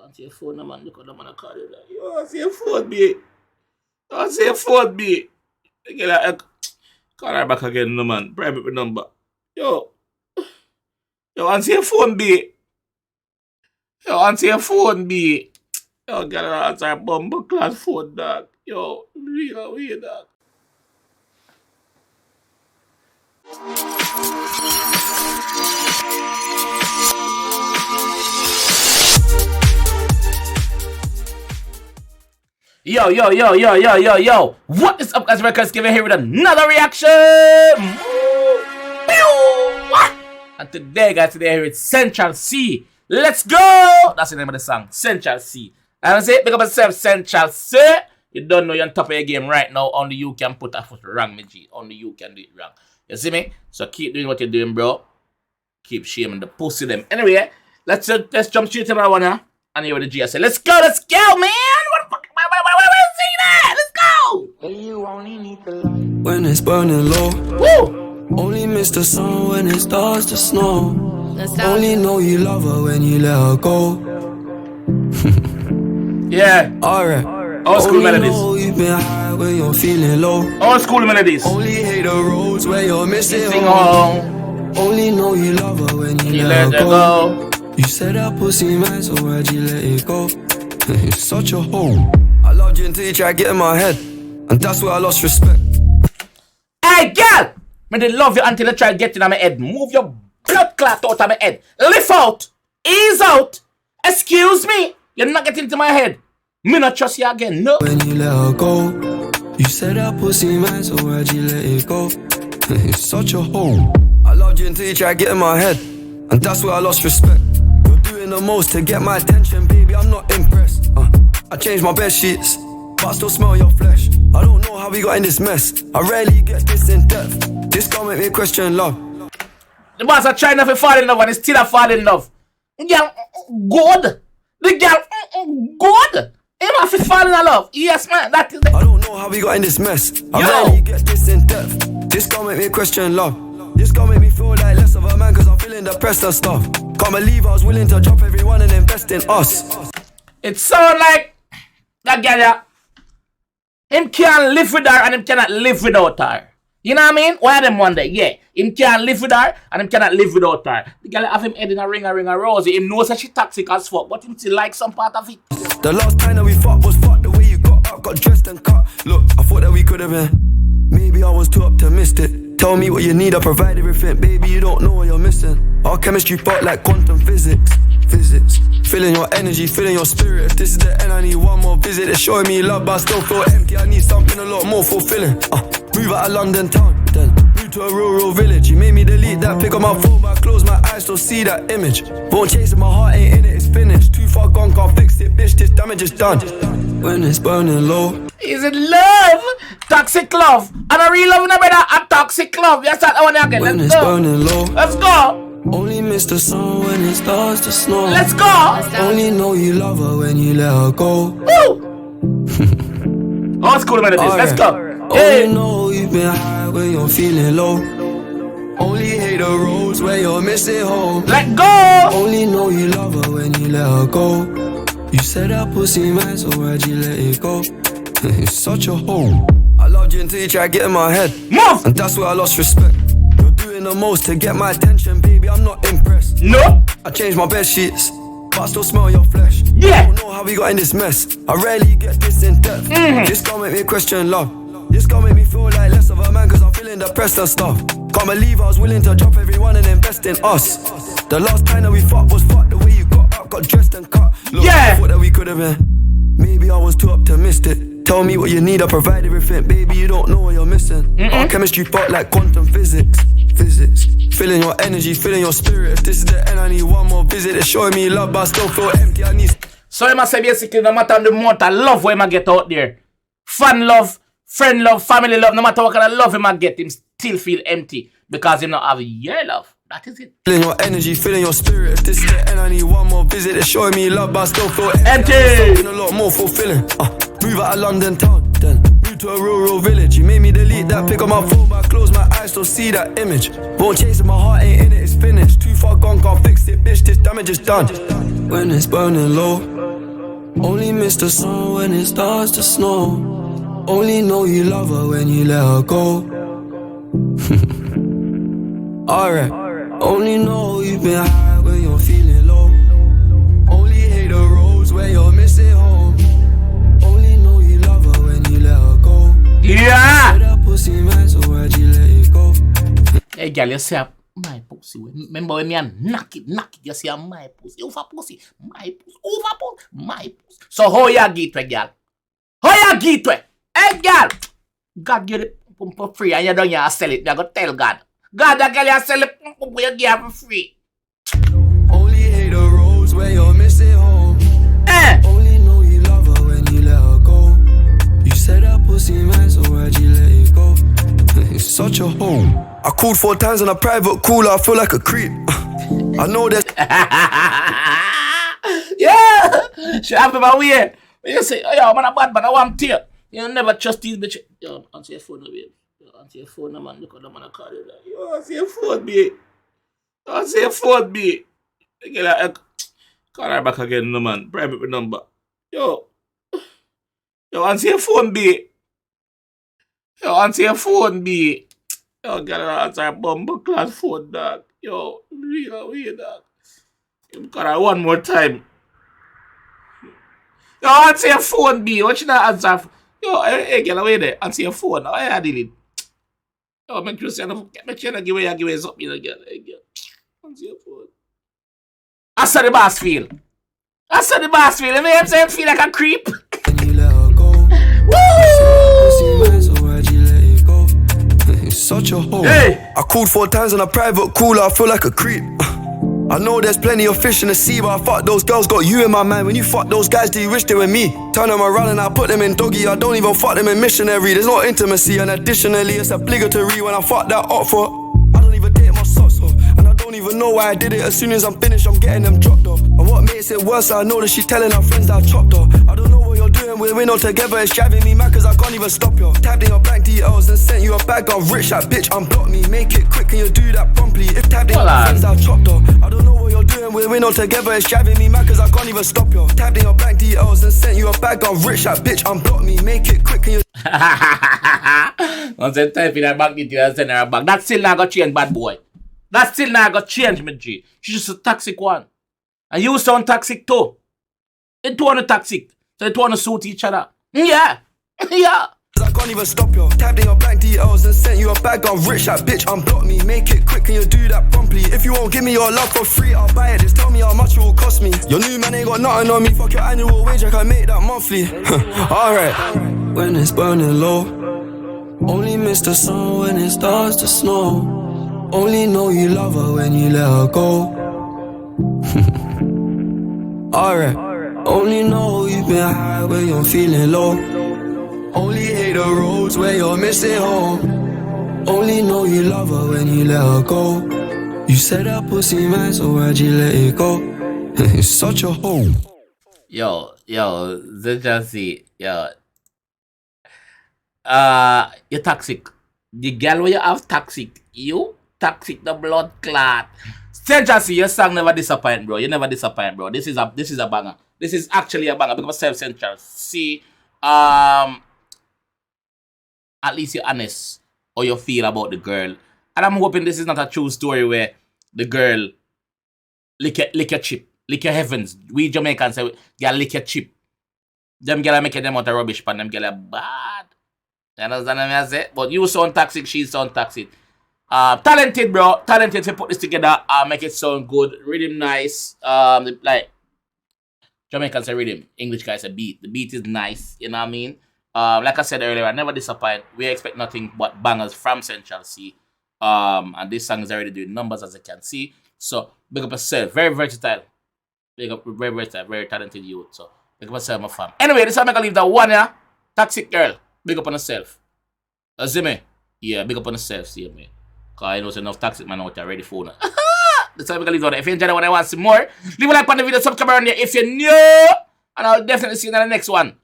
Answer your phone, no man. Look at the man call you. Yo, answer your phone, B. Answer your phone, B. Call her back again, no man. Private number. Yo, answer your phone, B. Yo, answer your phone, B. Yo, get her answer a bumble class phone, dog. Yo, real weird, dog. Yo. What is up, guys? JAMAICA'S giving here with another reaction. And today, guys, here with Central C. Let's go. That's the name of the song, Central C. And I say, pick up yourself, Central C. You don't know you're on top of your game right now. Only you can put a foot wrong, me G. Only you can do it wrong. You see me? So keep doing what you're doing, bro. Keep shaming the pussy them. Anyway, let's jump straight to my one now. And here with the G. I say, let's go, man. What the fuck? Let's go! You only need the light when it's burning low. Woo! Only miss the sun when it starts to snow. Only know you love her when you let her go. Yeah. Alright. Old school melodies. Know you've been high when you're feeling low. Old school melodies. Only hate the roads where you're missing home. Only know you love her when you let her go. You said that pussy man, so why'd you let it go? It's such a hole. I loved you until you tried getting my head, and that's where I lost respect. Hey, girl! I didn't love you until you tried getting on my head. Move your blood clot out of my head. Lift out. Ease out. Excuse me. You're not getting into my head. Me not trust you again, no. When you let her go, you said that pussy man, so why'd you let it go? It's such a hole. I loved you until you tried getting my head, and that's where I lost respect. You're doing the most to get my attention, baby, I'm not impressed. I changed my bed sheets, but I still smell your flesh. I don't know how we got in this mess. I rarely get this in depth. This can't make me question love. The boss are trying not to fall in love and he's still a fall in love. The girl, good. The girl, good. He must be falling in love. Yes, man, that is it. I don't know how we got in this mess. I rarely get this in depth. This can't make me question love. This can't make me feel like less of a man, cause I'm feeling depressed and stuff. Can't believe I was willing to drop everyone and invest in us. It sound like that girl, him can't live with her and him cannot live without her. You know what I mean? Why them one day? Yeah. Him can't live with her and him cannot live without her. The girl have him head in a ring a rosy. Him knows that she toxic as fuck, but him still like some part of it. The last time that we fought was fucked. The way you got up, got dressed and cut. Look, I thought that we could have been. Maybe I was too optimistic. Tell me what you need, I provide everything. Baby, you don't know what you're missing. Our chemistry fought like quantum physics. Feeling your energy, feeling your spirit. If this is the end, I need one more visit. It's showing me love, but I still feel empty. I need something a lot more fulfilling. Move out of London town, then move to a rural village. You made me delete that, pick up my phone, but I close my eyes, still see that image. Won't chase it, my heart ain't in it, it's finished. Too far gone, can't fix it, bitch, this damage is done. When it's burning low. Is it love? Toxic love. And a real love, no better a toxic love. Yes, that one again. When Let's it's go. burning low. Let's go. Only miss the sun when it starts to snow. Let's go. Only know you love her when you let her go. Woo! Old school melodies. Let's go. Only know you've been high when you're feeling low. Only hate the roads where you're missing home. Let go. Only know you love her when you let her go. You said that pussy man, so why'd you let it go? It's such a hole. I loved you until you tried getting my head. Move. And that's where I lost respect. Doing the most to get my attention, baby, I'm not impressed. No. I changed my bed sheets, but I still smell your flesh. Yeah. I don't know how we got in this mess. I rarely get this in depth. This can't make me question love. This can't make me feel like less of a man, cause I'm feeling depressed and stuff. Can't believe I was willing to drop everyone and invest in us. The last time that we fought was fucked. The way you got up, got dressed and cut. Look, I thought that we could have been. Maybe I was too optimistic. Tell me what you need, I provide everything. Baby, you don't know what you're missing. Our chemistry fought like quantum physics. Feeling your energy, feeling your spirit. If this is the end, I need one more visit. It's showing me love, but I still feel empty. I need. So I must say basically, no matter the amount of love where I get out there, fan love, friend love, family love, no matter what kind of love him I get, him still feel empty because he not have your love. That is it. Feeling your energy, feeling your spirit. If this is the end, I need one more visit. It's showing me love, but I still feel empty. Something a lot more fulfilling. Move out of London town, then move moved to a rural village. You made me delete that pick on my phone, but I close my eyes, still see that image. Won't chase it, my heart ain't in it, it's finished. Too far gone, can't fix it, bitch, this damage is done. When it's burning low, only miss the sun when it starts to snow. Only know you love her when you let her go. Alright, only know you've been high when you're feeling low. Only hate the roads where you're missing home. Only know you love her when you let her go. Yeah! That pussy man, so why'd you let it go? Hey girl, you say my pussy. Remember when me and knock it, you say my pussy. Over pussy, my pussy. Over pussy, my pussy. So how you get it, girl? How you get it? Hey girl! God give it for free and you don't you sell it. You go tell God. God, that girl you sell it, you give it for free. Only hate the roads where you're missing home. Only know you love her when you let her go. You said that pussy man, so why'd you let it go? It's such a home. I called 4 times on a private caller, I feel like a creep. I know there's yeah! She have my way. You say, oh, yo, man, a bad man, I want to. You never trust these bitches. Yo, answer your phone, babe. Yo, answer your phone, man. Look at the man, I call you. Yo, answer your phone, babe. Answer your phone, babe. Call her back again, no man. Private number. Yo, answer your phone, babe. Yo, answer your phone, babe. Yo, girl, answer a bumble class phone, dog. Yo, real weird, dog. You call her one more time. Yo, answer your phone, B. What you not answer? Yo, hey, girl, wait there. Answer your phone. How you deal it? Yo, make sure you give away something, girl. Hey, girl. Answer your phone. That's how the boss feel. That's how the boss feel. You know what I'm saying? Feel like a creep. Such a hoe. Hey. I called 4 times on a private caller, I feel like a creep. I know there's plenty of fish in the sea, but I fuck those girls, got you in my mind. When you fuck those guys, do you wish they were me? Turn them around and I put them in doggy. I don't even fuck them in missionary. There's no intimacy, and additionally, it's obligatory when I fuck that up for. I don't even take my socks off, and I don't even know why I did it. As soon as I'm finished, I'm getting them dropped off. And what makes it worse, I know that she's telling her friends that I chopped off. I don't know what you're doing, we're not together. It's driving me mad cause I can't even stop you. Tapped in your bank details and sent you a bag of rich. That bitch unblock me, make it quick, can you do that promptly? If tapped in your friends that I chopped off. I don't know what you're doing, we're not together. It's driving me mad cause I can't even stop you. Tapped in your bank details and sent you a bag of rich. That bitch unblock me, make it quick, can you Once I type in her bank details and send her a bag, that still not got change, bad boy. That still not got change, me G. She's just a toxic one. And you sound toxic too. It two on a toxic. So it want to suit each other. Yeah. Yeah. I can't even stop you. Tapped in your bank details and sent you a bag of rich. That bitch unblock me, make it quick, can you do that promptly? If you won't give me your love for free, I'll buy it. Just tell me how much it will cost me. Your new man ain't got nothing on me. Fuck your annual wage, I can make that monthly. Alright. When it's burning low, only miss the sun when it starts to snow. Only know you love her when you let her go. Alright. Only know you've been high when you're feeling low. Only hate the roads where you're missing home. Only know you love her when you let her go. You said that pussy man, so why'd you let it go? It's such a hoe. Yo, just see, yo. You're toxic. The girl where you have toxic, you toxic the blood clot. Central C, your song never disappoint, bro. You never disappoint, bro. This is a banger. This is actually a banger because of Central C. At least you're honest how you feel about the girl. And I'm hoping this is not a true story where the girl lick your chip, lick your heavens. We Jamaicans say, girl lick your chip. Them girl make them out of rubbish, but them girl are bad. You understand what I say? But you sound toxic, she sound toxic. Talented, bro. Talented to put this together. Make it sound good. Rhythm nice. Like Jamaicans say rhythm. English guys say beat. The beat is nice. You know what I mean? Like I said earlier, I never disappoint. We expect nothing but bangers from Central C. And this song is already doing numbers as you can see. So big up yourself. Very versatile. Big up, very versatile, very talented youth. So big up yourself, my fam. Anyway, this time I'm gonna leave that one, yeah. Toxic girl. Big up on yourself. See me? Yeah, big up on yourself, see me. Cause I know there's enough toxic man out there ready for now. This time I'm gonna leave that one. If you enjoyed the one I want to see more, leave a like on the video, subscribe around there if you're new. And I'll definitely see you in the next one.